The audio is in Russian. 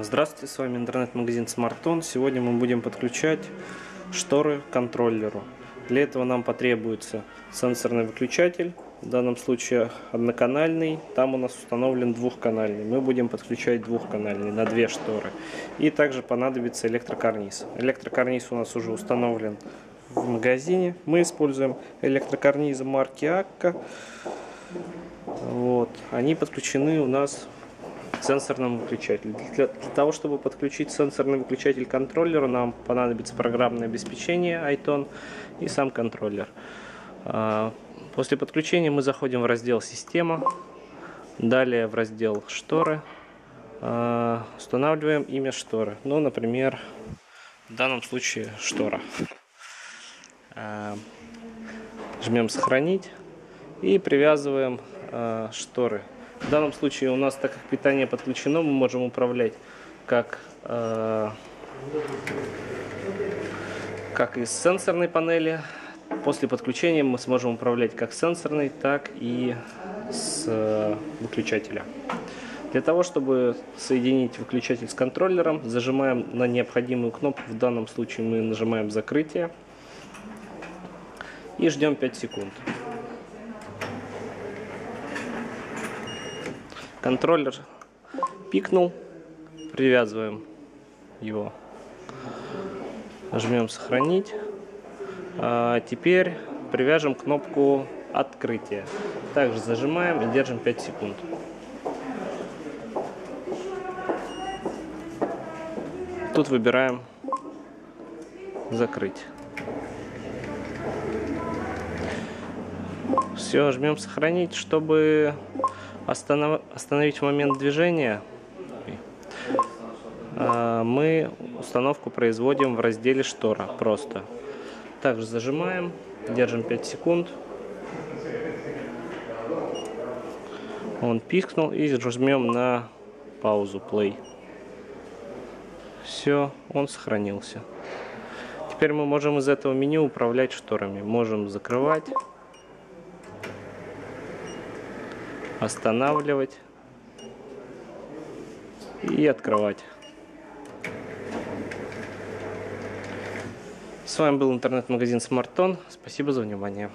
Здравствуйте, с вами интернет-магазин Smarton. Сегодня мы будем подключать шторы к контроллеру. Для этого нам потребуется сенсорный выключатель, в данном случае одноканальный, там у нас установлен двухканальный. Мы будем подключать двухканальный на две шторы. И также понадобится электрокарниз. Электрокарниз у нас уже установлен в магазине. Мы используем электрокарнизы марки Акка. Вот. Они подключены у нас к сенсорному выключателю. Для того, чтобы подключить сенсорный выключатель к контроллеру, нам понадобится программное обеспечение iTone и сам контроллер. После подключения мы заходим в раздел «Система», далее в раздел «Шторы», устанавливаем имя шторы, ну, например, в данном случае «Штора». Жмем «Сохранить» и привязываем шторы. В данном случае у нас, так как питание подключено, мы можем управлять как из сенсорной панели. После подключения мы сможем управлять как с сенсорной, так и с выключателя. Для того, чтобы соединить выключатель с контроллером, зажимаем на необходимую кнопку. В данном случае мы нажимаем «Закрытие» и ждем 5 секунд. Контроллер пикнул, привязываем его, жмем «Сохранить». Теперь привяжем кнопку открытия. Также зажимаем и держим 5 секунд. Тут выбираем «Закрыть». Все, жмем «Сохранить», чтобы остановить момент движения. Мы установку производим в разделе «Штора» просто. Также зажимаем, держим 5 секунд. Он пискнул и жмем на паузу play. Все, он сохранился. Теперь мы можем из этого меню управлять шторами. Можем закрывать, останавливать и открывать. С вами был интернет-магазин Smarton. Спасибо за внимание.